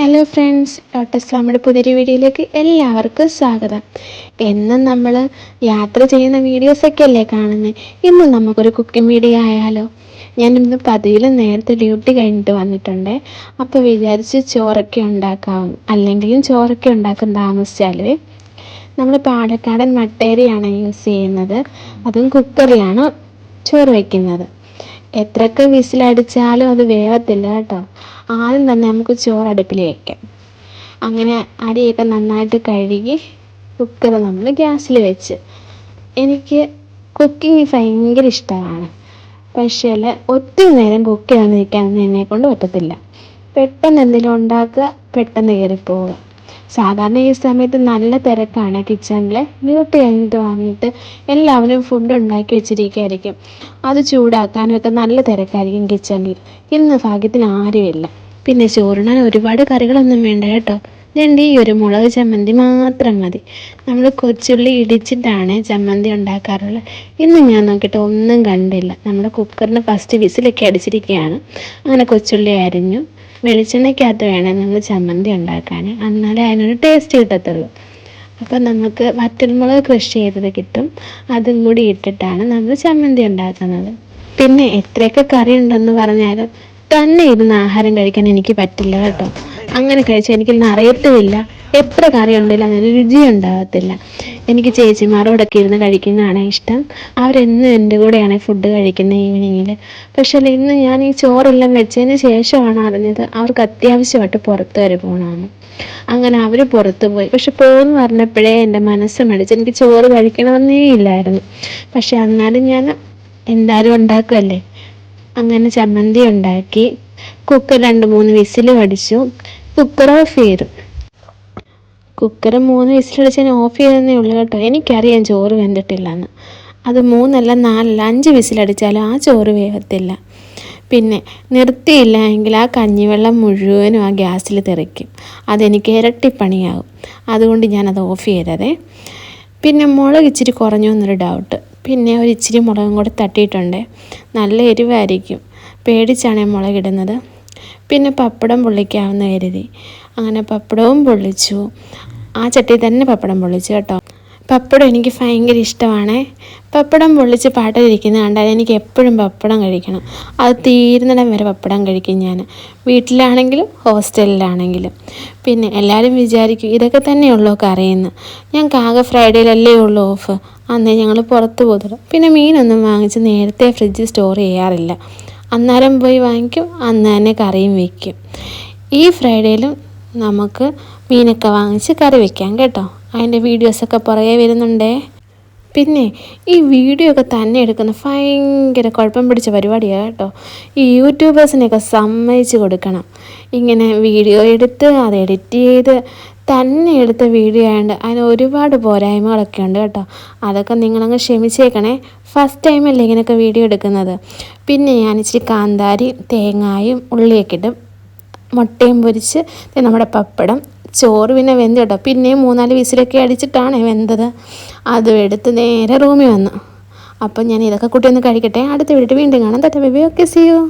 Hello friends, lotus ഫാമിയുടെ പുതിയൊരു വീഡിയോയിലേക്ക് എല്ലാവർക്കും സ്വാഗതം. എന്നും നമ്മൾ യാത്ര ചെയ്യുന്ന വീഡിയോസൊക്കെ അല്ലേ കാണുന്നത്. ഇന്ന് നമുക്കൊരു കുക്കിംഗ് വീഡിയോ ആയാലോ. ഞാനിന്ന് പതിവിലും നേരത്തെ ഡ്യൂട്ടി കഴിഞ്ഞിട്ട് വന്നിട്ടുണ്ട്. അപ്പോൾ വിചാരിച്ച് ചോറൊക്കെ ഉണ്ടാക്കാം, അല്ലെങ്കിലും ചോറൊക്കെ ഉണ്ടാക്കാൻ താമസിച്ചാൽ നമ്മൾ പാലക്കാടൻ മട്ടേരിയാണ് യൂസ് ചെയ്യുന്നത്. അതും കുക്കറിലാണ് ചോറ് വയ്ക്കുന്നത്. എത്രയൊക്കെ വിസിലടിച്ചാലും അത് വേവത്തില്ല കേട്ടോ. ആദ്യം തന്നെ നമുക്ക് ചോറ് അടുപ്പിൽ വയ്ക്കാം. അങ്ങനെ അരിയൊക്കെ നന്നായിട്ട് കഴുകി കുക്കർ നമ്മൾ ഗ്യാസിൽ വെച്ച്. എനിക്ക് കുക്കിംഗ് ഭയങ്കര ഇഷ്ടമാണ്. പക്ഷേ ഒത്തിരി നേരം കുക്ക് ചെയ്യാൻ നിൽക്കാനൊന്നും എന്നെക്കൊണ്ട് പറ്റത്തില്ല. പെട്ടെന്ന് എന്തെങ്കിലും ഉണ്ടാക്കുക, പെട്ടെന്ന് കയറിപ്പോവുക. സാധാരണ ഈ സമയത്ത് നല്ല തിരക്കാണ് കിച്ചണിൽ. ഡ്യൂട്ടി കഴിഞ്ഞിട്ട് വന്നിട്ട് എല്ലാവരും ഫുഡ് ഉണ്ടാക്കി വെച്ചിരിക്കുകയായിരിക്കും. അത് ചൂടാക്കാനൊക്കെ നല്ല തിരക്കായിരിക്കും കിച്ചണിൽ. ഇന്ന് ഭാഗ്യത്തിന് ആരുമില്ല. പിന്നെ ചോറിനാൻ ഒരുപാട് കറികളൊന്നും വേണ്ട കേട്ടോ. രണ്ട് ഈ ഒരു മുളക് ചമ്മന്തി മാത്രം മതി. നമ്മൾ കൊച്ചുള്ളി ഇടിച്ചിട്ടാണ് ചമ്മന്തി ഉണ്ടാക്കാറുള്ളത്. ഇന്ന് ഞാൻ നോക്കിയിട്ട് ഒന്നും കണ്ടില്ല. നമ്മുടെ കുക്കറിന് ഫസ്റ്റ് വിസിലൊക്കെ അടിച്ചിരിക്കുകയാണ്. അങ്ങനെ കൊച്ചുള്ളി അരിഞ്ഞു. വെളിച്ചെണ്ണയ്ക്കകത്ത് വേണം നമ്മൾ ചമ്മന്തി ഉണ്ടാക്കാൻ, എന്നാലേ അതിനൊരു ടേസ്റ്റ് കിട്ടത്തുള്ളൂ. അപ്പം നമുക്ക് വറ്റൽമുളക് ക്രഷ് ചെയ്തത് കിട്ടും. അതും കൂടി ഇട്ടിട്ടാണ് നമ്മൾ ചമ്മന്തി ഉണ്ടാക്കുന്നത്. പിന്നെ എത്രയൊക്കെ കറി ഉണ്ടെന്ന് പറഞ്ഞാലും തന്നെ ഇരുന്ന് ആഹാരം കഴിക്കാൻ എനിക്ക് പറ്റില്ല കേട്ടോ. അങ്ങനെ കഴിച്ചാൽ എനിക്കൊന്നും അറിയത്തുമില്ല. എത്ര കറി ഉണ്ടെങ്കിലും അതിന് രുചി ഉണ്ടാകത്തില്ല. എനിക്ക് ചേച്ചിമാരോടൊക്കെ ഇരുന്ന് കഴിക്കുന്നതാണ് ഇഷ്ടം. അവരെന്നും എൻ്റെ കൂടെയാണ് ഫുഡ് കഴിക്കുന്നത് ഈവനിങ്ങിൽ. പക്ഷേ ഇന്ന് ഞാൻ ഈ ചോറെല്ലാം വെച്ചതിന് ശേഷമാണ് അറിഞ്ഞത് അവർക്ക് അത്യാവശ്യമായിട്ട് പുറത്ത് വരെ പോകണമെന്ന്. അങ്ങനെ അവർ പുറത്ത് പോയി. പക്ഷെ പോകുമെന്ന് പറഞ്ഞപ്പോഴേ എൻ്റെ മനസ്സ് മടിച്ച്. എനിക്ക് ചോറ് കഴിക്കണമെന്നേ ഇല്ലായിരുന്നു. പക്ഷെ എന്നാലും ഞാൻ എന്തായാലും ഉണ്ടാക്കുമല്ലേ. അങ്ങനെ ചമ്മന്തി ഉണ്ടാക്കി. കുക്കർ 2-3 വിസിൽ അടിച്ചു. കുക്കർ ഓഫ് ചെയ്തു. കുക്കർ 3 വിസിലടിച്ച് ഞാൻ ഓഫ് ചെയ്തതേ ഉള്ളൂ കേട്ടോ. എനിക്കറിയാം ചോറ് വെന്തിട്ടില്ലെന്ന്. അത് 3 അല്ല 4 അല്ല 5 വിസിലടിച്ചാലും ആ ചോറ് വേവത്തില്ല. പിന്നെ നിർത്തിയില്ല എങ്കിൽ ആ കഞ്ഞിവെള്ളം മുഴുവനും ആ ഗ്യാസിൽ തെറിക്കും. അതെനിക്ക് ഇരട്ടിപ്പണിയാകും. അതുകൊണ്ട് ഞാനത് ഓഫ് ചെയ്തതേ. പിന്നെ മുളക് ഇച്ചിരി കുറഞ്ഞു എന്നൊരു ഡൗട്ട്. പിന്നെ ഒരു ഇച്ചിരി മുളകും കൂടെ തട്ടിയിട്ടുണ്ട്. നല്ല എരിവായിരിക്കും, പേടിച്ചാണ് മുളകിടുന്നത്. പിന്നെ പപ്പടം പൊള്ളിക്കാമെന്ന് കരുതി. അങ്ങനെ പപ്പടവും പൊള്ളിച്ചു. ആ ചട്ടിയിൽ തന്നെ പപ്പടം പൊള്ളിച്ചു കേട്ടോ. പപ്പടം എനിക്ക് ഭയങ്കര ഇഷ്ടമാണ്. പപ്പടം പൊള്ളിച്ച് പാട്ടിലിരിക്കുന്നത് കണ്ടാൽ എനിക്ക് എപ്പോഴും പപ്പടം കഴിക്കണം. അത് തീരുന്നിടം വരെ പപ്പടം കഴിക്കും ഞാൻ, വീട്ടിലാണെങ്കിലും ഹോസ്റ്റലിലാണെങ്കിലും. പിന്നെ എല്ലാവരും വിചാരിക്കും ഇതൊക്കെ തന്നെയുള്ളൂ കറിയെന്ന്. ഞങ്ങൾക്ക് ആകെ ഫ്രൈഡേയിലല്ലേ ഉള്ളൂ ഓഫ്. അന്നേ ഞങ്ങൾ പുറത്ത് പോകത്തുള്ളൂ. പിന്നെ മീനൊന്നും വാങ്ങിച്ച് നേരത്തെ ഫ്രിഡ്ജിൽ സ്റ്റോർ ചെയ്യാറില്ല. അന്നേരം പോയി വാങ്ങിക്കും, അന്ന് തന്നെ കറിയും വയ്ക്കും. ഈ ഫ്രൈഡേയിലും നമുക്ക് മീനൊക്കെ വാങ്ങിച്ച് കറി വയ്ക്കാം കേട്ടോ. അതിൻ്റെ വീഡിയോസൊക്കെ പുറകെ വരുന്നുണ്ടേ. പിന്നെ ഈ വീഡിയോ ഒക്കെ തന്നെ എടുക്കുന്ന ഭയങ്കര കുഴപ്പം പിടിച്ച പരിപാടിയാണ് കേട്ടോ. ഈ യൂട്യൂബേഴ്സിനെയൊക്കെ സമ്മതിച്ച് കൊടുക്കണം. ഇങ്ങനെ വീഡിയോ എടുത്ത് അത് എഡിറ്റ് ചെയ്ത് തന്നെ എടുത്ത വീഡിയോ ആയതുകൊണ്ട് അതിന് ഒരുപാട് പോരായ്മകളൊക്കെ ഉണ്ട് കേട്ടോ. അതൊക്കെ നിങ്ങളങ്ങ് ക്ഷമിച്ചേക്കണേ. ഫസ്റ്റ് ടൈമല്ലേ ഇങ്ങനെയൊക്കെ വീഡിയോ എടുക്കുന്നത്. പിന്നെ ഞാൻ ഇച്ചിരി കാന്താരി, തേങ്ങായും ഉള്ളിയൊക്കെ ഇടും. മുട്ടയും പൊരിച്ച് നമ്മുടെ പപ്പടം, ചോറ് പിന്നെ വെന്ത് കേട്ടോ. പിന്നെയും 3-4 വിസിലൊക്കെ അടിച്ചിട്ടാണ് വെന്തത്. അതും എടുത്ത് നേരെ റൂമിൽ വന്നു. അപ്പം ഞാൻ ഇതൊക്കെ കൂട്ടി ഒന്ന് കഴിക്കട്ടെ. അടുത്ത വീഡിയോ വീണ്ടും കാണാം. Tata bye bye. Okay, see U.